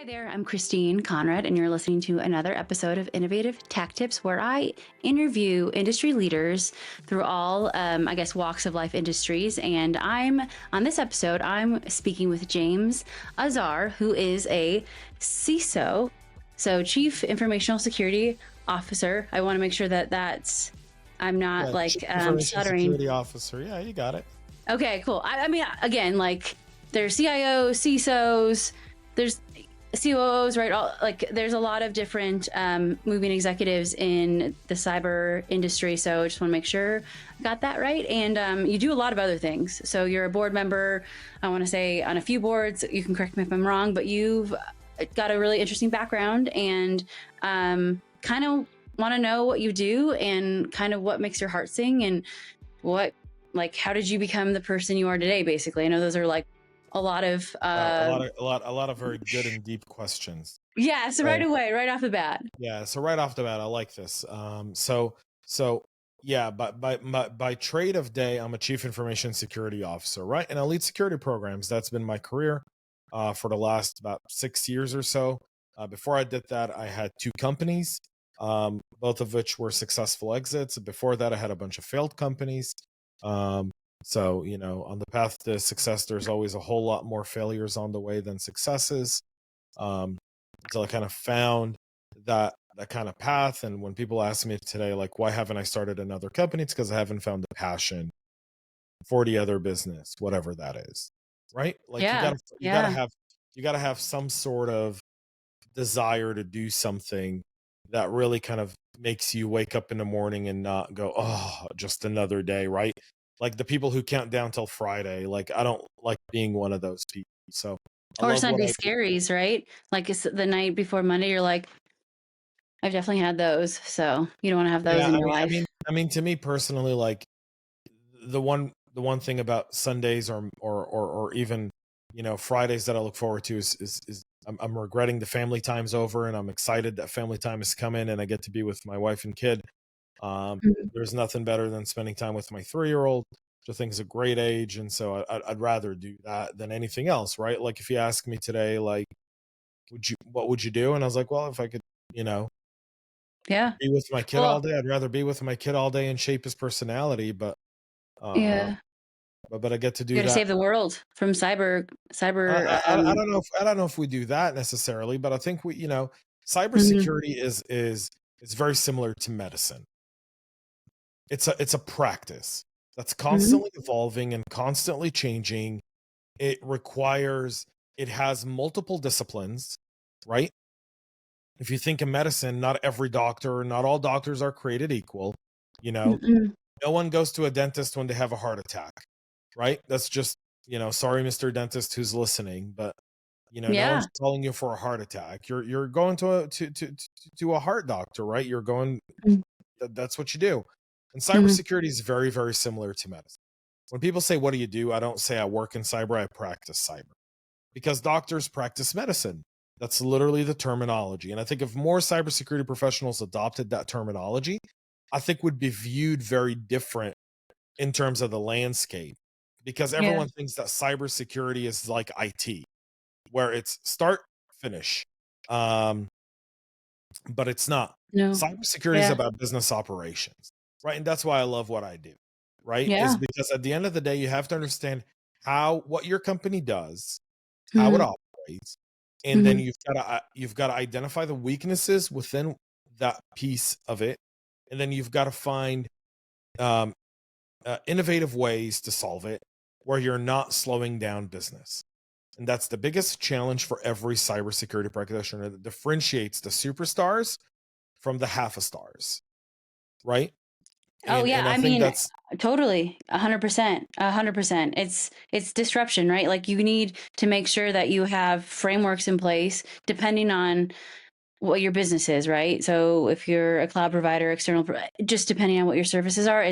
Hi there, I'm Christine Conrad, and you're listening to another episode of Innovative Tac-Tips, where I interview industry leaders through all, walks of life industries. And on this episode, I'm speaking with James Azar, who is a CISO, so Chief Informational Security Officer. I want to make sure I'm not Yeah, Chief Information stuttering. Security Officer. Yeah, you got it. Okay, cool. I mean, again, there's CIOs, CISOs, there's COOs, right? There's a lot of different moving executives in the cyber industry. So I just want to make sure I got that right. And you do a lot of other things. So you're a board member, I want to say, on a few boards. You can correct me if I'm wrong, but you've got a really interesting background and kind of want to know what you do and kind of what makes your heart sing and how did you become the person you are today, basically? I know those are a lot of a lot of very good and deep questions. yeah, so right away, right off the bat. Yeah, so right off the bat, I like this. So yeah, by trade of day, I'm a Chief Information Security Officer, right? And elite security programs. That's been my career for the last about 6 years or so. Before I did that, I had two companies, both of which were successful exits. Before that, I had a bunch of failed companies. So, on the path to success, there's always a whole lot more failures on the way than successes. Until I kind of found that kind of path. And when people ask me today, like, why haven't I started another company? It's because I haven't found the passion for the other business, whatever that is. Right? Like Yeah. you gotta have some sort of desire to do something that really kind of makes you wake up in the morning and not go, oh, just another day, right? Like the people who count down till Friday. Like I don't like being one of those people. So I Or love what Sunday I do. scaries, right? Like it's the night before Monday, you're like, I've definitely had those. So you don't want to have those Yeah, in your life. to me personally, like the one thing about Sundays or even Fridays that I look forward to is I'm regretting the family time's over, and I'm excited that family time is coming and I get to be with my wife and kid. Mhm. There's nothing better than spending time with my 3-year-old, which I think is a great age, and so I'd rather do that than anything else, right? Like if you ask me today, like, what would you do? And I was like, well, if I could, you know, Yeah. be with my kid all Well, day, I'd rather be with my kid all day and shape his personality, uh, yeah. but I get to You do got to that. save the world from cyber. I don't know if we do that necessarily, but I think Mhm. cybersecurity is very similar to medicine. It's a practice that's Mhm. constantly evolving and constantly changing. It has multiple disciplines, right? If you think of medicine, not every doctor, not all doctors are created equal. You know, Mm-mm. no one goes to a dentist when they have a heart attack, right? That's just, sorry, Mr. Dentist who's listening, but no Yeah. one's calling you for a heart attack. You're going to a heart doctor, right? You're going that's what you do. And Mhm. cybersecurity is very, very similar to medicine. When people say, what do you do? I don't say I work in cyber, I practice cyber because doctors practice medicine. That's literally the terminology. And I think if more cybersecurity professionals adopted that terminology, I think would be viewed very different in terms of the landscape because Yeah. everyone thinks that cybersecurity is like IT, where it's start, finish. Um, but it's not. No. Cybersecurity is Yeah. about business operations, right? And that's why I love what I do, right? Is Yeah. because at the end of the day, you have to understand what your company does, how it Mhm. operates, and then Mhm. you've got to identify the weaknesses within that piece of it, and then you've got to find um, innovative ways to solve it where you're not slowing down business. And that's the biggest challenge for every cybersecurity practitioner that differentiates the superstars from the half a stars, right? Oh yeah, And I I think mean, that's totally, 100%, 100%. It's disruption, right? Like you need to make sure that you have frameworks in place depending on what your business is, right? So if you're a cloud provider, just depending on what your services are,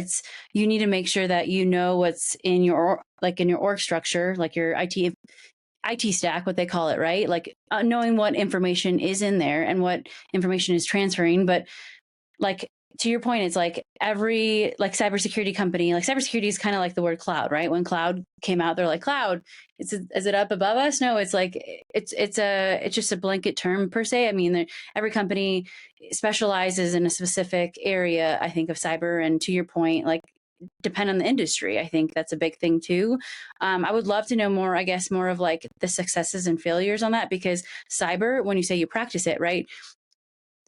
you need to make sure that you know what's in in your org structure, like your IT stack, what they call it, right? Like knowing what information is in there and what information is transferring, but like to your point, it's like every like cybersecurity company, like cybersecurity is kind of like the word cloud, right? When cloud came out, they're like cloud. Is it up above us? No, it's like it's just a blanket term per se. I mean, every company specializes in a specific area. I think of cyber, and to your point, like depend on the industry. I think that's a big thing too. I would love to know more. I guess more of like the successes and failures on that because cyber, when you say you practice it, right?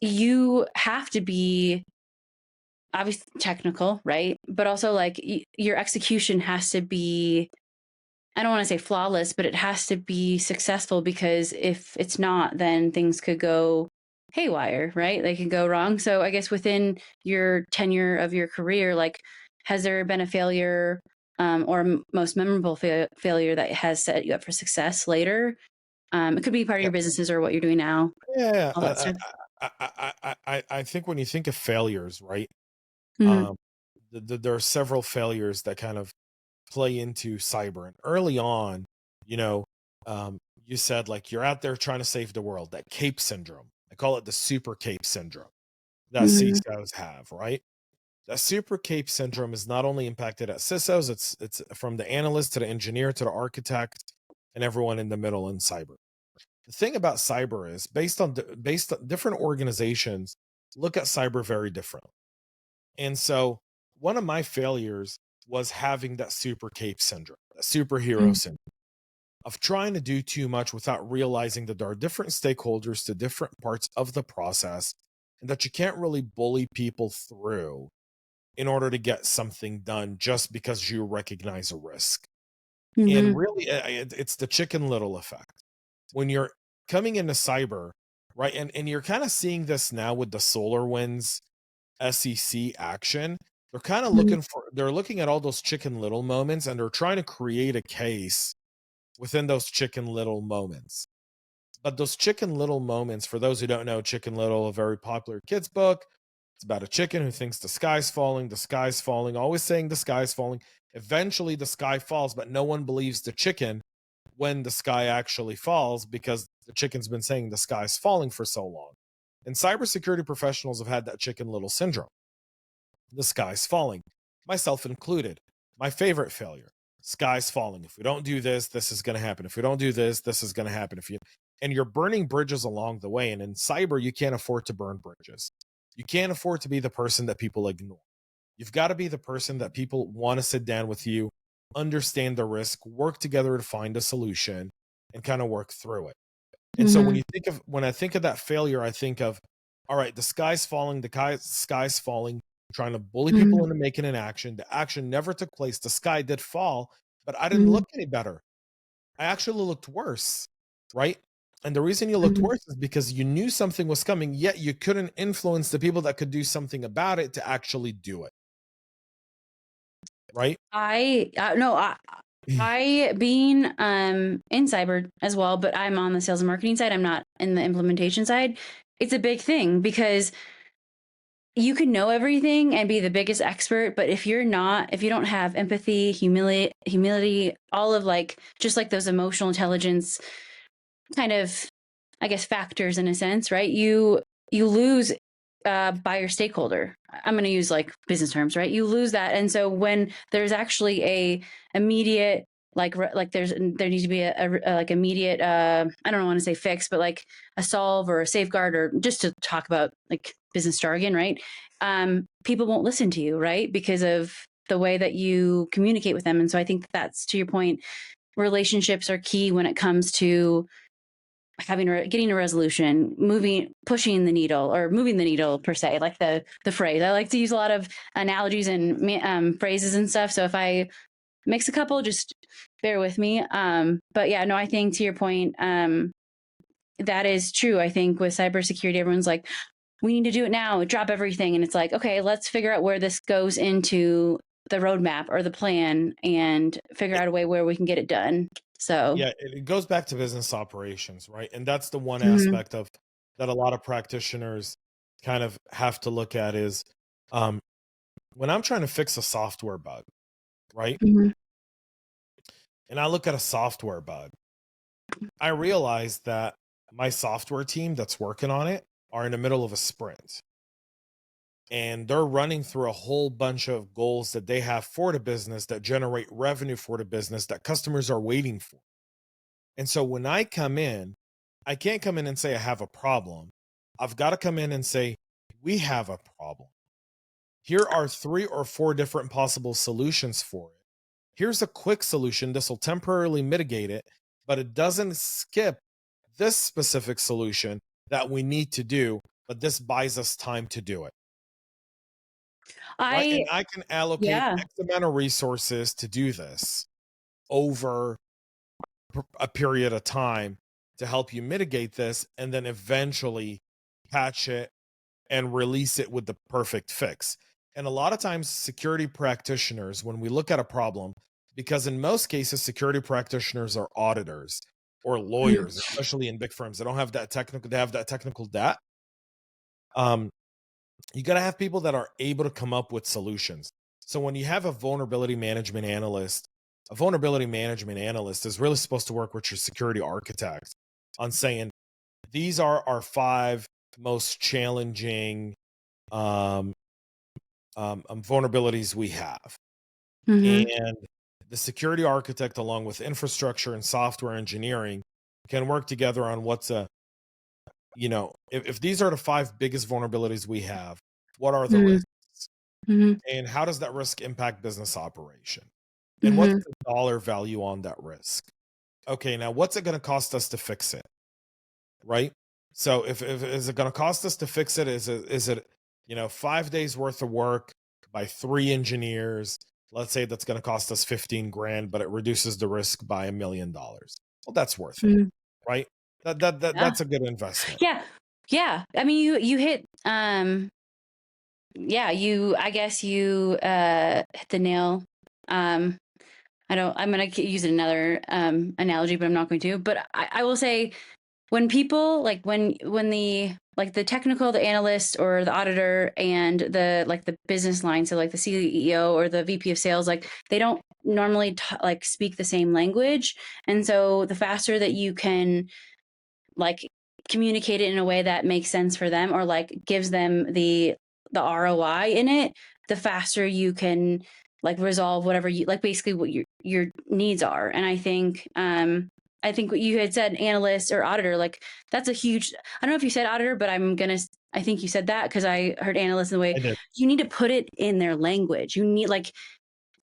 You have to be obviously technical, right? But also like your execution has to be, I don't want to say flawless, but it has to be successful because if it's not, then things could go haywire, right? They could go wrong. So I guess within your tenure of your career, like has there been a failure or most memorable failure that has set you up for success later? It could be part of Yeah, your businesses or what you're doing now, yeah. all that stuff. I think when you think of failures, right? Mm-hmm. Um, there are several failures that kind of play into cyber. And early on, you know, you said like you're out there trying to save the world. That cape syndrome. I call it the super cape syndrome that Mm-hmm. CISOs have, right? That super cape syndrome is not only impacted at CISOs, it's from the analyst to the engineer to the architect and everyone in the middle in cyber. The thing about cyber is based on different organizations look at cyber very differently. And so one of my failures was having that super cape syndrome, that superhero syndrome of trying to do too much without realizing that there are different stakeholders to different parts of the process and that you can't really bully people through in order to get something done just because you recognize a risk. And Mm-hmm. really, it's the chicken little effect. When you're coming into cyber, right? And you're kind of seeing this now with the SolarWinds SEC action. They're kind of Mm-hmm. they're looking at all those chicken little moments and they're trying to create a case within those chicken little moments. But those chicken little moments, for those who don't know, Chicken Little, a very popular kids book. It's about a chicken who thinks the sky's falling, always saying the sky's falling. Eventually the sky falls, but no one believes the chicken when the sky actually falls because the chicken's been saying the sky's falling for so long. And cybersecurity professionals have had that chicken little syndrome. The sky's falling, myself included. My favorite failure: sky's falling. If we don't do this, this is going to happen. If we don't do this, this is going to happen. If you and you're burning bridges along the way, and in cyber, you can't afford to burn bridges. You can't afford to be the person that people ignore. You've got to be the person that people want to sit down with you, understand the risk, work together to find a solution, and kind of work through it. And so Mm-hmm. when I think of that failure, I think of, all right, the sky's falling, sky's falling, trying to bully Mm-hmm. people into making an action. The action never took place. The sky did fall, but I didn't Mm-hmm. look any better. I actually looked worse, right? And the reason you looked Mm-hmm. worse is because you knew something was coming, yet you couldn't influence the people that could do something about it to actually do it, right? I no, I being in cyber as well, but I'm on the sales and marketing side. I'm not in the implementation side. It's a big thing because you can know everything and be the biggest expert, but if you don't have empathy, humility, all of like just like those emotional intelligence kind of, I guess, factors in a sense, right? You lose by your stakeholder. I'm going to use like business terms, right? You lose that, and so when there's actually a immediate like there needs to be a like immediate I don't want to say fix, but like a solve or a safeguard or just to talk about like business jargon, right? People won't listen to you, right? Because of the way that you communicate with them. And so I think that's to your point, relationships are key when it comes to getting a resolution, pushing the needle or moving the needle per se, like the phrase. I like to use a lot of analogies and phrases and stuff. So if I mix a couple, just bear with me. But yeah, no, I think to your point, that is true. I think with cybersecurity, everyone's like, we need to do it now, drop everything, and it's like, okay, let's figure out where this goes into the roadmap or the plan, and figure out a way where we can get it done. So. Yeah, it goes back to business operations, right? And that's the one Mhm. aspect of that a lot of practitioners kind of have to look at is um, when I'm trying to fix a software bug, right? Mhm. And I look at a software bug, I realize that my software team that's working on it are in the middle of a sprint. and they're running through a whole bunch of goals that they have for the business that generate revenue for the business that customers are waiting for. And so when I come in, I can't come in and say I have a problem. I've got to come in and say, we have a problem. Here are 3 or 4 different possible solutions for it. Here's a quick solution. This will temporarily mitigate it, but it doesn't skip this specific solution that we need to do, but this buys us time to do it. Right. I And I can allocate yeah. X amount of resources to do this over a period of time to help you mitigate this and then eventually patch it and release it with the perfect fix. And a lot of times, security practitioners, when we look at a problem, because in most cases, security practitioners are auditors or lawyers, Mhm. especially in big firms. They don't have that technical, they have that technical debt. Um, you got to have people that are able to come up with solutions. So when you have a vulnerability management analyst is really supposed to work with your security architect on saying, these are our 5 most challenging um, vulnerabilities we have. Mhm. And the security architect, along with infrastructure and software engineering, can work together on what's a, if these are the 5 biggest vulnerabilities we have, what are the Mhm. risks? Mhm. And how does that risk impact business operation? And what's Mhm. the dollar value on that risk? Okay, now what's it going to cost us to fix it? Right? So if is it going to cost us to fix it? Is it 5 days worth of work by 3 engineers? Let's say that's going to cost us 15 grand, but it reduces the risk by $1 million. Well, that's worth it, Mhm. right? That's a good investment. Yeah. Yeah. I mean, you hit yeah, you I guess you hit the nail. Um I'm going to use another analogy, but I'm not going to. But I will say when people like when the like the technical, the analyst or the auditor and the business line, so like the CEO or the VP of sales, like they don't normally like speak the same language. And so the faster that you can like communicate it in a way that makes sense for them or like gives them the ROI in it, the faster you can like resolve whatever you like basically what your needs are. And I think what you had said, analyst or auditor, like that's a huge, I don't know if you said auditor, but I think you said that because I heard analyst in the way I did. you need to put it in their language. You need like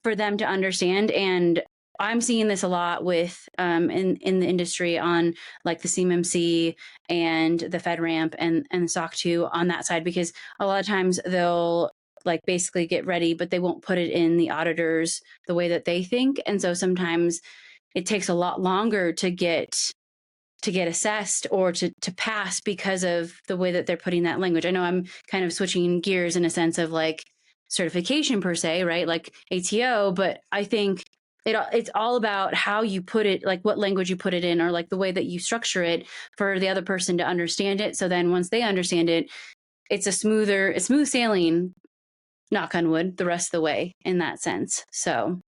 for them to understand. And I'm seeing this a lot with in the industry on like the CMMC and the FedRAMP and the SOC 2 on that side, because a lot of times they'll like basically get ready, but they won't put it in the auditors the way that they think. And so sometimes it takes a lot longer to get assessed or to pass because of the way that they're putting that language. I know I'm kind of switching gears in a sense of like certification per se, right? Like ATO, but I think it's all about how you put it, like what language you put it in, or like the way that you structure it for the other person to understand it. So then once they understand it, it's smooth sailing, knock on wood, the rest of the way in that sense. So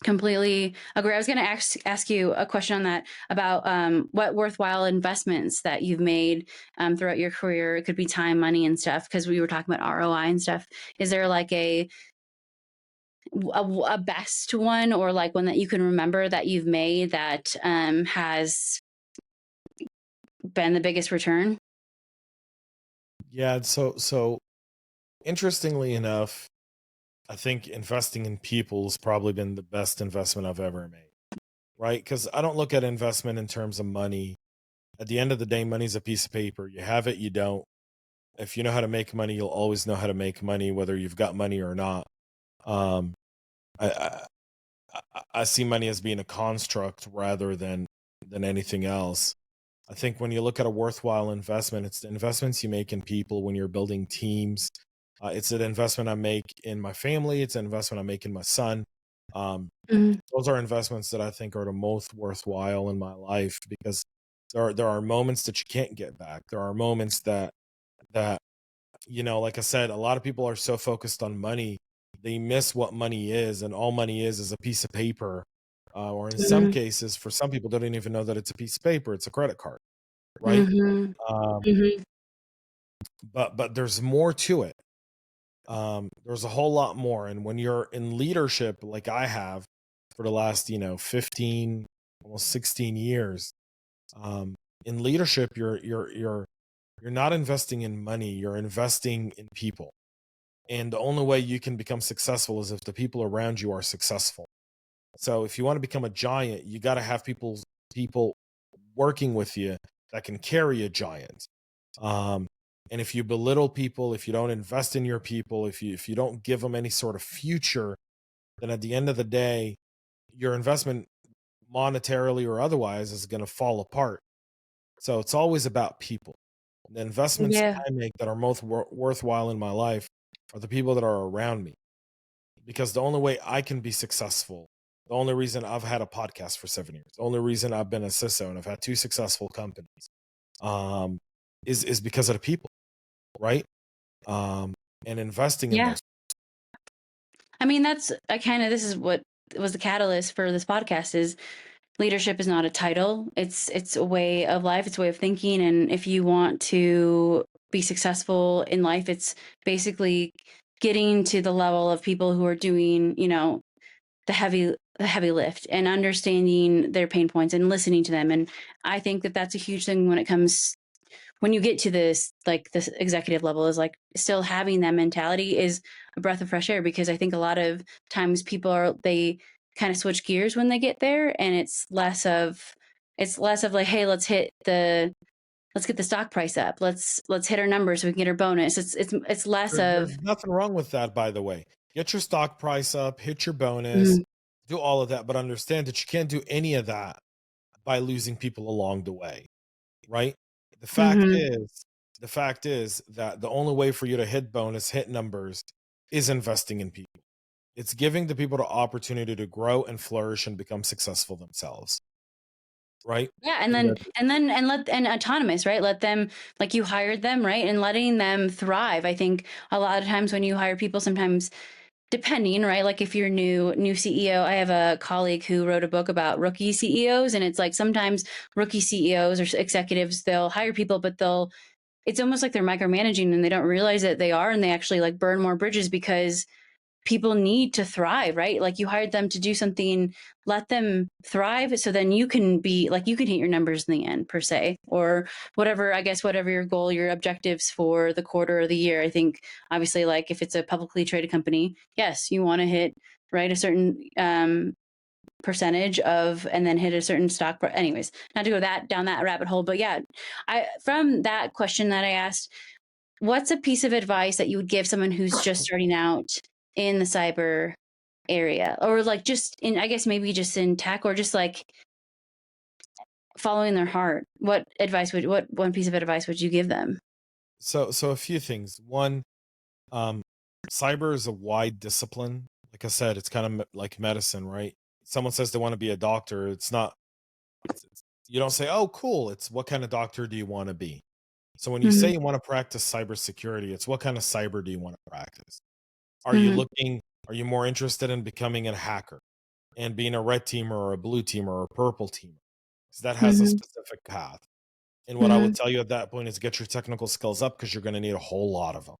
completely agree. I was going to ask you a question on that about what worthwhile investments that you've made throughout your career. It could be time, money, and stuff, because we were talking about ROI and stuff. Is there like a best one or like one that you can remember that you've made that has been the biggest return? Yeah, so interestingly enough, I think investing in people has probably been the best investment I've ever made. Right? Because I don't look at investment in terms of money. At the end of the day, money's a piece of paper. You have it, you don't. If you know how to make money, you'll always know how to make money, whether you've got money or not. Um, I, I I see money as being a construct rather than anything else. I think when you look at a worthwhile investment, it's the investments you make in people when you're building teams. It's an investment I make in my family. It's an investment I make in my son. Um, Mhm. those are investments that I think are the most worthwhile in my life because there are moments that you can't get back. There are moments that like I said, a lot of people are so focused on money, they miss what money is, and all money is a piece of paper. Or in some Mhm. cases, for some people, they don't even know that it's a piece of paper; it's a credit card, right? Mhm. Um, Mhm. but there's more to it. There's a whole lot more. And when you're in leadership, like I have for the last, 15, almost 16 years, um, in leadership, you're not investing in money, you're investing in people. And the only way you can become successful is if the people around you are successful. So if you want to become a giant, you got to have people working with you that can carry a giant. Um, and if you belittle people, if you don't invest in your people, if you don't give them any sort of future, then at the end of the day, your investment monetarily or otherwise is going to fall apart. So it's always about people. The investments Yeah. I make that are most worthwhile in my life are the people that are around me. Because the only way I can be successful, the only reason I've had a podcast for 7 years, the only reason I've been a CISO and I've had two successful companies, um, is because of the people, right? Um, and investing in Yeah. those. I mean, this is what was the catalyst for this podcast is leadership is not a title. It's a way of life, it's a way of thinking. And if you want to be successful in life, it's basically getting to the level of people who are doing, the heavy lift and understanding their pain points and listening to them. And I think that that's a huge thing when you get to this executive level, is like still having that mentality is a breath of fresh air, because I think a lot of times they kind of switch gears when they get there, and it's less of like, hey, let's get the stock price up, let's hit our numbers so we can get our bonus. It's less There's of nothing wrong with that, by the way. Get your stock price up, hit your bonus, mhm, do all of that, but understand that you can't do any of that by losing people along the way, right? The fact mhm. is, the fact is that the only way for you to hit bonus, hit numbers, is investing in people. It's giving the people the opportunity to grow and flourish and become successful themselves, right? Yeah, and And then that, and autonomous, right? Let them, like, you hired them, right? And letting them thrive. I think a lot of times when you hire people, sometimes depending, right? Like if you're new CEO, I have a colleague who wrote a book about rookie CEOs, and it's like sometimes rookie CEOs or executives, they'll hire people, but it's almost like they're micromanaging and they don't realize that they are, and they actually like burn more bridges because people need to thrive, right? Like you hired them to do something, let them thrive so then you can be like, you can hit your numbers in the end, per se, or whatever, I guess, whatever your goal, your objectives for the quarter or the year. I think obviously, like if it's a publicly traded company, yes, you want to hit, right, a certain percentage of, and then hit a certain anyways, not to go that down that rabbit hole, but yeah, I from that question that I asked, what's a piece of advice that you would give someone who's just starting out in the cyber area, or like just in, I guess maybe just in tech, or just like following their heart? What one piece of advice would you give them? so a few things. One, um, cyber is a wide discipline. Like I said, it's kind of like medicine, right? Someone says they want to be a doctor. It's not. You don't say, "Oh, cool." It's what kind of doctor do you want to be? So when you say Mhm, you want to practice cybersecurity, it's what kind of cyber do you want to practice? Are you mhm, looking? Are you more interested in becoming a hacker and being a red teamer or a blue teamer or a purple teamer? So that has a mhm, specific path. And what I would mhm, tell you at that point is get your technical skills up because you're going to need a whole lot of them.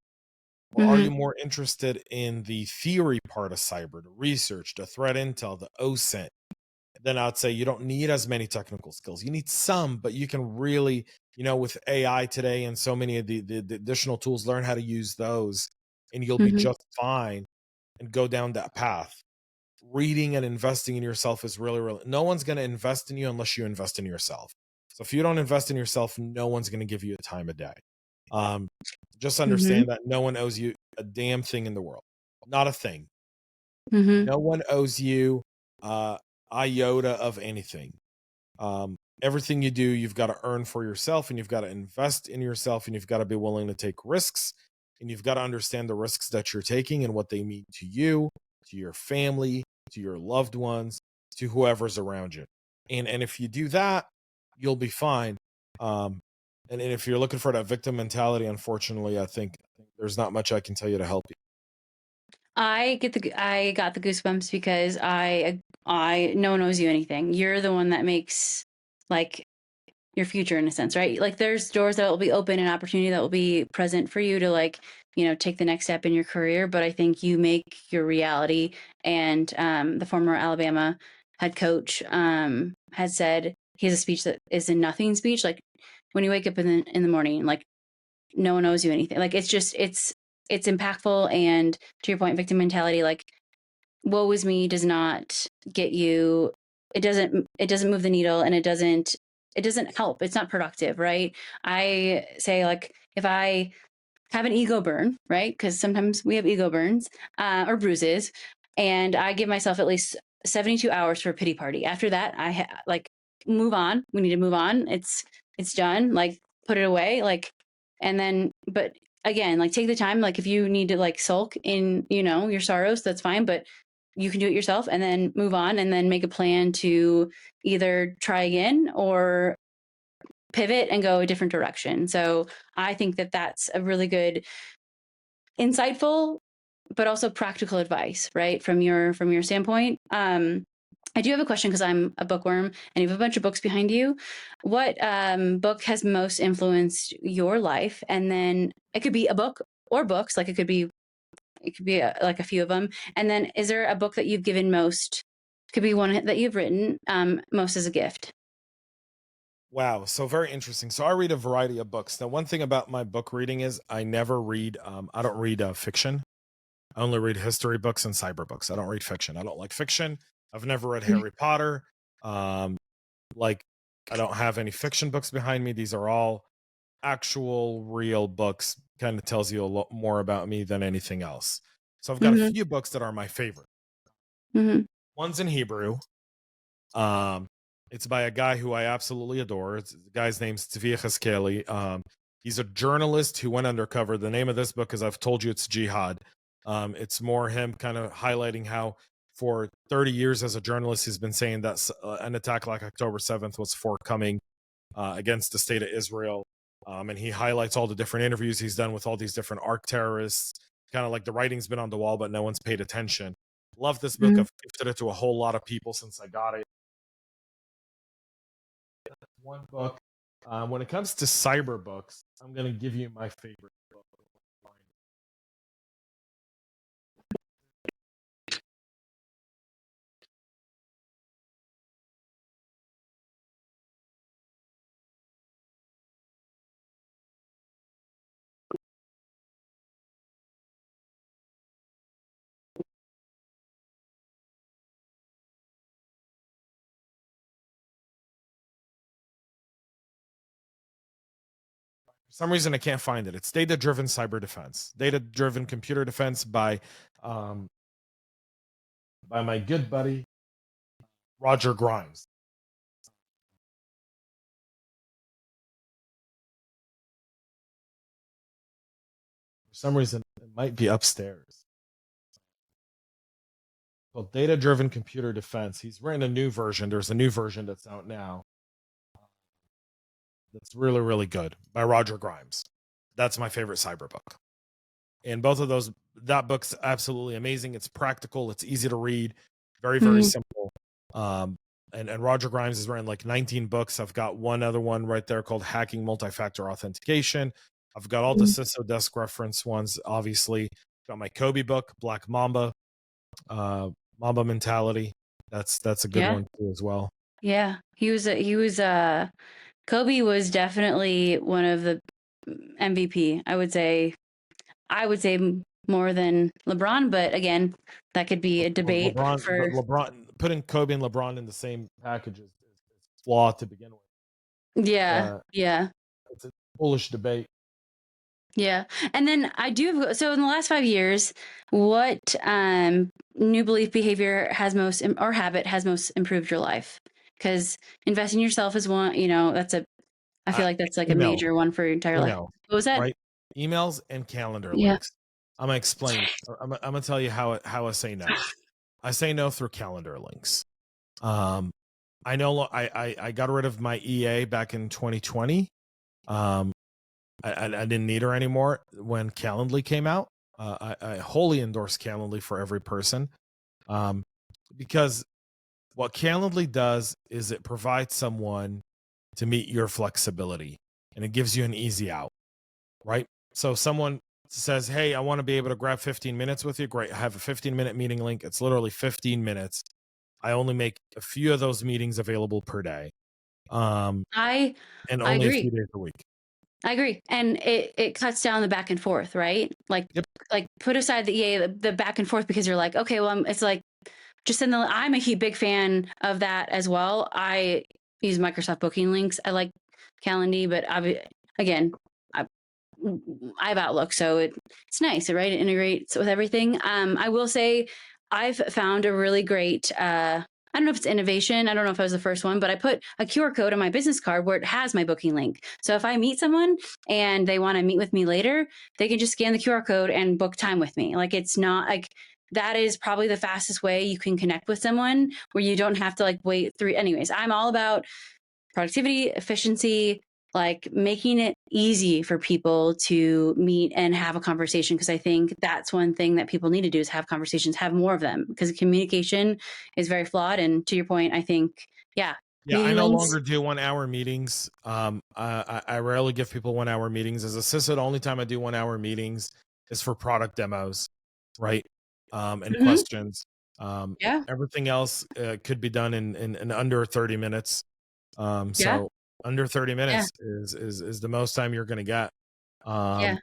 Or are you mhm, more interested in the theory part of cyber, the research, the threat intel, the OSINT? Then I'd say you don't need as many technical skills. You need some, but you can really, with AI today and so many of the additional tools, learn how to use those and you'll be mhm, just fine and go down that path. Reading and investing in yourself is really, really, no one's going to invest in you unless you invest in yourself. So if you don't invest in yourself, no one's going to give you a time of day. Um, just mhm, understand that no one owes you a damn thing in the world. Not a thing. mhm, No one owes you uh, iota of anything. Everything you do, you've got to earn for yourself and you've got to invest in yourself and you've got to be willing to take risks and you've got to understand the risks that you're taking and what they mean to you, to your family, to your loved ones, to whoever's around you. And if you do that, you'll be fine. Um, and if you're looking for that victim mentality, unfortunately, I think there's not much I can tell you to help you. I got the goosebumps because I no one owes you anything. You're the one that makes, like, your future, in a sense, right? Like there's doors that will be open and opportunity that will be present for you to, like, take the next step in your career, but I think you make your reality. And the former Alabama head coach had said he has a speech that is a nothing speech. Like when you wake up in the morning, like no one owes you anything. Like it's impactful. And to your point, victim mentality, like woe is me does not get you. It doesn't move the needle, and it doesn't help. It's not productive, right? I say, like, if I have an ego burn, right? Because sometimes we have ego burns or bruises, and I give myself at least 72 hours for a pity party. After that, like move on. We need to move on. It's done. Like put it away. Like, and then, but again, like take the time. Like if you need to like sulk in, your sorrows, that's fine. But you can do it yourself, and then move on, and then make a plan to either try again or pivot and go a different direction. So I think that that's a really good, insightful, but also practical advice, right? From your standpoint. I do have a question because I'm a bookworm and you have a bunch of books behind you. What book has most influenced your life? And then it could be a book or books, like it could be like a few of them. And then is there a book that you've given most? Could be one that you've written most as a gift. Wow, so very interesting. So I read a variety of books. Now, one thing about my book reading is I never read. I don't read fiction. I only read history books and cyber books. I don't read fiction. I don't like fiction. I've never read Mhm. Harry Potter. Um, like I don't have any fiction books behind me. These are all actual real books. Kind of tells you a lot more about me than anything else. So I've got a Mhm. few books that are my favorite. Mhm. One's in Hebrew. Um, it's by a guy who I absolutely adore. The guy's name's Tzvi Cheskeli. He's a journalist who went undercover. The name of this book, as I've told you, it's Jihad. It's more him kind of highlighting how for 30 years as a journalist, he's been saying that an attack like October 7th was forthcoming against the state of Israel. And he highlights all the different interviews he's done with all these different ARC terrorists. Kind of like the writing's been on the wall, but no one's paid attention. Love this book. Mhm. I've gifted it to a whole lot of people since I got it. One book. When it comes to cyber books, I'm going to give you my favorite book. For some reason, I can't find it. It's Data Driven Cyber Defense, Data Driven Computer Defense um, by my good buddy Roger Grimes. For some reason, it might be upstairs. Well, Data Driven Computer Defense. He's written a new version. There's a new version that's out now. That's really, really good by Roger Grimes. That's my favorite cyber book. And both of those, that book's absolutely amazing. It's practical, it's easy to read, very, very Mhm. simple. Um, and Roger Grimes has written like 19 books. I've got one other one right there called Hacking Multi-Factor Authentication. I've got all the Mhm. CISO desk reference ones, obviously. Got my Kobe book, Black Mamba, uh, Mamba Mentality. That's a good Yeah. one too as well. Yeah. Kobe was definitely one of the MVP. I would say more than LeBron, but again, that could be a debate LeBron, but for. LeBron putting Kobe and LeBron in the same package is flawed to begin with. It's Yeah. uh, Yeah. it's a foolish debate. Yeah. And then so in the last 5 years, what new belief, behavior or habit has most improved your life? Because investing in yourself is one, I Uh, feel like that's like a email, major one for your entire life. email, What was that? right? Emails and calendar Yeah. links. I'm gonna explain. I'm gonna tell you how I say no. I say no through calendar links. Um, I know I got rid of my EA back in 2020. Um, I didn't need her anymore when Calendly came out. I wholly endorse Calendly for every person. Um, because what Calendly does is it provides someone to meet your flexibility and it gives you an easy out, right? So says, hey, I want to be able to grab 15 minutes with you. Great. I have a 15-minute meeting link. It's literally 15 minutes. I only make a few of those meetings available per day. I And I only a agree. few days a week. I agree. And it cuts down the back and forth, right? Yep. Like put aside the back and forth because you're like, okay, well, it's like just in the, I'm a big fan of that as well. I use Microsoft booking links. I like Calendly, but again, I, I have Outlook, so it's nice, right? It integrates with everything. I will say I've found a really great, I don't know if it's innovation. I don't know if I was the first one, but I put a QR code on my business card where it has my booking link. So if I meet someone and they want to meet with me later, they can just scan the QR code and book time with me. Like it's not like that is probably the fastest way you can connect with someone where you don't have to like wait through. Anyways, I'm all about productivity, efficiency, like making it easy for people to meet and have a conversation. Because I think that's one thing that people need to do is have conversations, have more of them, because communication is very flawed. And to your point, I think, yeah, Yeah, I meeting no links. longer do 1 hour meetings. I rarely give people 1 hour meetings. As a CISO, the only time I do 1 hour meetings is for product demos, right? And Hmm. questions. Um, Yeah. Everything else could be done in under 30 minutes. Yeah. So under 30 Yeah. minutes is the most time you're going to get. Yeah.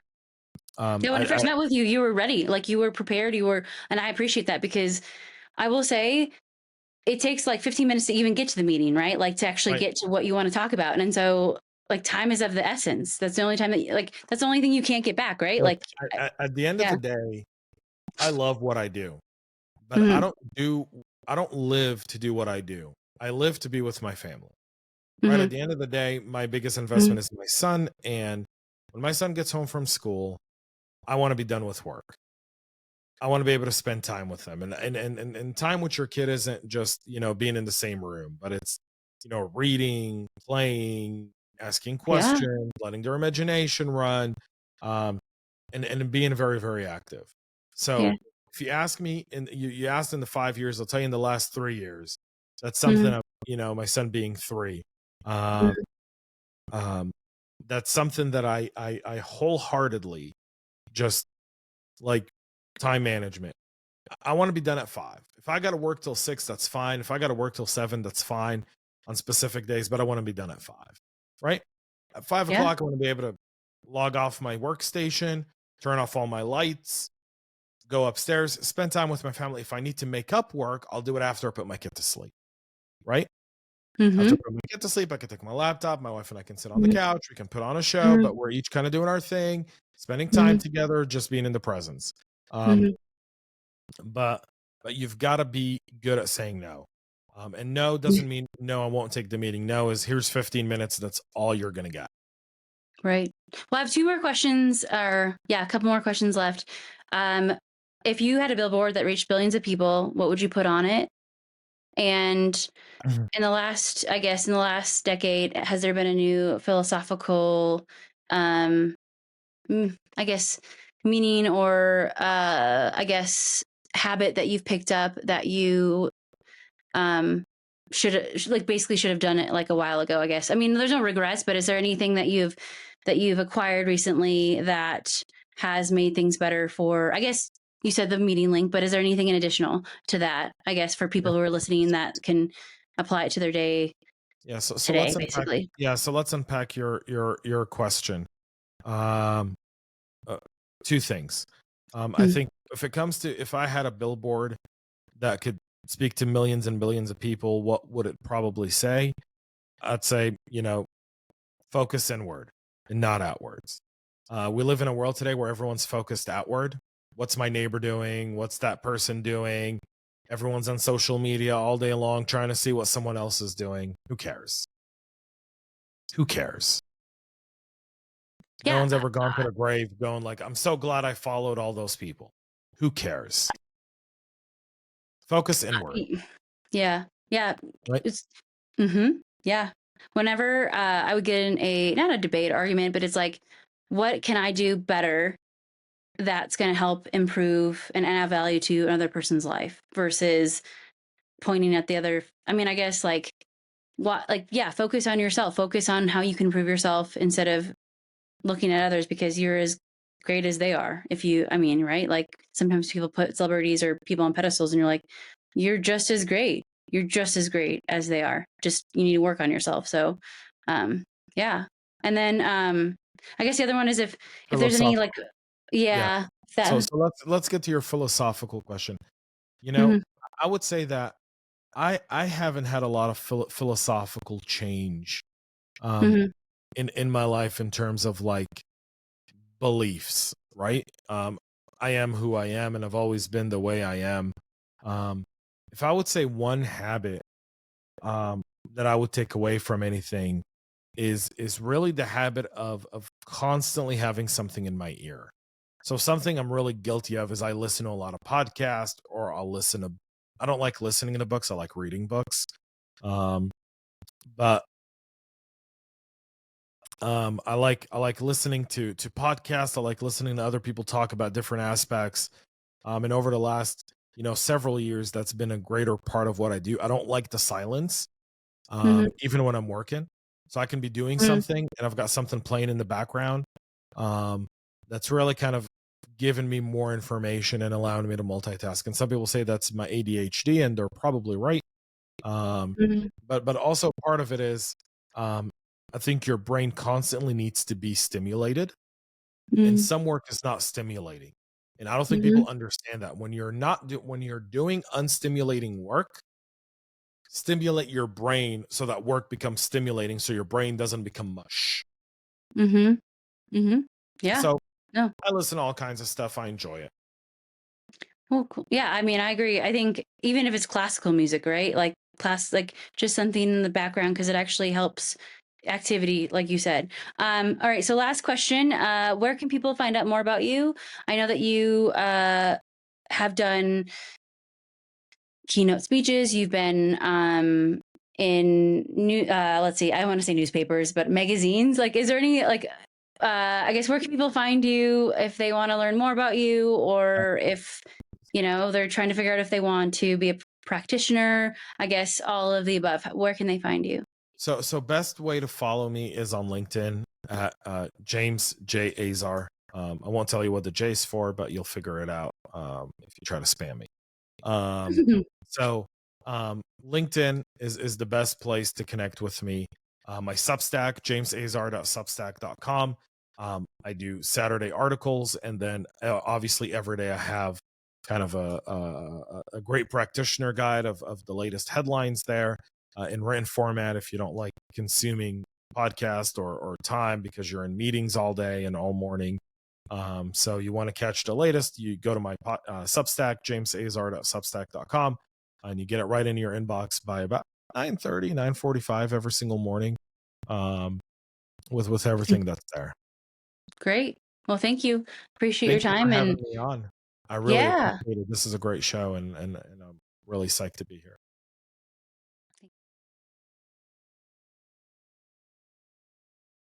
Um, Yeah. When I first met with you, you were ready, like you were prepared, and I appreciate that because I will say it takes like 15 minutes to even get to the meeting, right? Like to actually right. get to what you want to talk about. And so like time is of the essence. That's the only time that like, that's the only thing you can't get back, right? Look, Like, I- at the end of yeah. the day, I love what I do, but Hmm. I don't live to do what I do. I live to be with my family. Right, Hmm. at the end of the day, my biggest Hmm. investment is my son, and when my son gets home from school, I want to be done with work. I want to be able to spend time with them, and time with your kid isn't just, being in the same room, but it's, reading, playing, asking Yeah. questions, letting their imagination run, um, and being very, very active. Yeah. So if you ask me, and you asked in the 5 years, I'll tell you in the last 3 years, that's Hmm. something of, my son being 3. Um, Hmm. um, that's something that I wholeheartedly just like time management. I want to be done at 5. If I got to work till 6, that's fine. If I got to work till 7, that's fine on specific days, but I want to be done at 5. Right? At 5 Yeah. o'clock, I want to be able to log off my workstation, turn off all my lights, go upstairs, spend time with my family. If I need to make up work, I'll do it after I put my kid to sleep. Right? After I Hmm. put my kid to sleep, I can take my laptop. My wife and I can sit on the Hmm. couch. We can put on a show, Hmm. but we're each kind of doing our thing, spending time Hmm. together, just being in the presence. Um, Hmm. but you've got to be good at saying no. And no doesn't mean no, I won't take the meeting. No is here's 15 minutes. That's all you're gonna get. Right. Well, I have two more questions, or yeah, a couple more questions left. Um, if you had a billboard that reached billions of people, what would you put on it? And Mhm. in the last, I guess, in the last decade, has there been a new philosophical, um, I guess, meaning or, I guess, habit that you've picked up that you um, like basically should have done it like a while ago? I guess. I mean, there's no regrets, but is there anything that you've acquired recently that has made things better for? I guess you said the meeting link, but is there anything in additional to that? I guess for Yeah. people who are listening that can apply it to their day Yeah. So today, let's unpack. basically. Yeah. So let's unpack your question. Um, uh, Two things. I Mm. think if I had a billboard that could speak to millions and billions of people, what would it probably say? I'd say, focus inward and not outwards. We live in a world today where everyone's focused outward. What's my neighbor doing? What's that person doing? Everyone's on social media all day long trying to see what someone else is doing. Who cares? Who cares? No Yeah. one's ever gone to the grave going like, I'm so glad I followed all those people. Who cares? Focus inward, Yeah. Yeah. right? It's yeah. Whenever I would get in a not a debate argument, but it's like, what can I do better that's going to help improve and add value to another person's life versus pointing at the other. I mean, I guess like what, like, yeah, focus on yourself, focus on how you can improve yourself instead of looking at others because you're as great as they are. If you, I mean, right? Like sometimes people put celebrities or people on pedestals and you're like, you're just as great. You're just as great as they are. Just you need to work on yourself. So, um, yeah. And then I guess the other one is if there's any like, Philosophical. Yeah. yeah, So that. so let's get to your philosophical question. You know, Mhm, I would say that I haven't had a lot of philosophical change um mhm, in my life in terms of like beliefs, right? I am who I am and I've always been the way I am. Um if I would say one habit um that I would take away from anything is really the habit of constantly having something in my ear. So something I'm really guilty of is I listen to a lot of podcasts or I'll listen to I don't like listening to books, I like reading books. Um but I like listening to podcasts, I like listening to other people talk about different aspects. And over the last, several years that's been a greater part of what I do. I don't like the silence mhm, even when I'm working. So I can be doing mhm, something and I've got something playing in the background. Um, that's really kind of given me more information and allowing me to multitask. And some people say that's my ADHD, and they're probably right. Um, mhm, but also part of it is, um, I think your brain constantly needs to be stimulated, and mhm, some work is not stimulating. And I don't think people mhm, understand that when you're not when you're doing unstimulating work, stimulate your brain so that work becomes stimulating so your brain doesn't become mush. mhm, mhm. Yeah. So No. I listen to all kinds of stuff. I enjoy it. Well, cool. Yeah, I mean, I agree. I think even if it's classical music, right? Like like just something in the background because it actually helps activity, like you said. All right. So last question. Where can people find out more about you? I know that you have done keynote speeches. You've been in new let's see, I want to say newspapers, but magazines. Like, is there any like I guess where can people find you if they want to learn more about you, or if they're trying to figure out if they want to be a practitioner? I guess all of the above. Where can they find you? So best way to follow me is on LinkedIn at James J Azar. I won't tell you what the J's for, but you'll figure it out if you try to spam me. Um, so LinkedIn is the best place to connect with me. My Substack, jamesazar.substack.com. I do Saturday articles, and then obviously every day I have kind of a great practitioner guide of the latest headlines there in written format. If you don't like consuming podcast or time because you're in meetings all day and all morning, so you want to catch the latest, you go to my Substack, jamesazar.substack.com, and you get it right into your inbox by about 9:30, 9:45 every single morning, um, with everything that's there. Great. Well, thank you. Appreciate your Thank you for time. having And me on. I really yeah, appreciate it. This is a great show, and I'm really psyched to be here.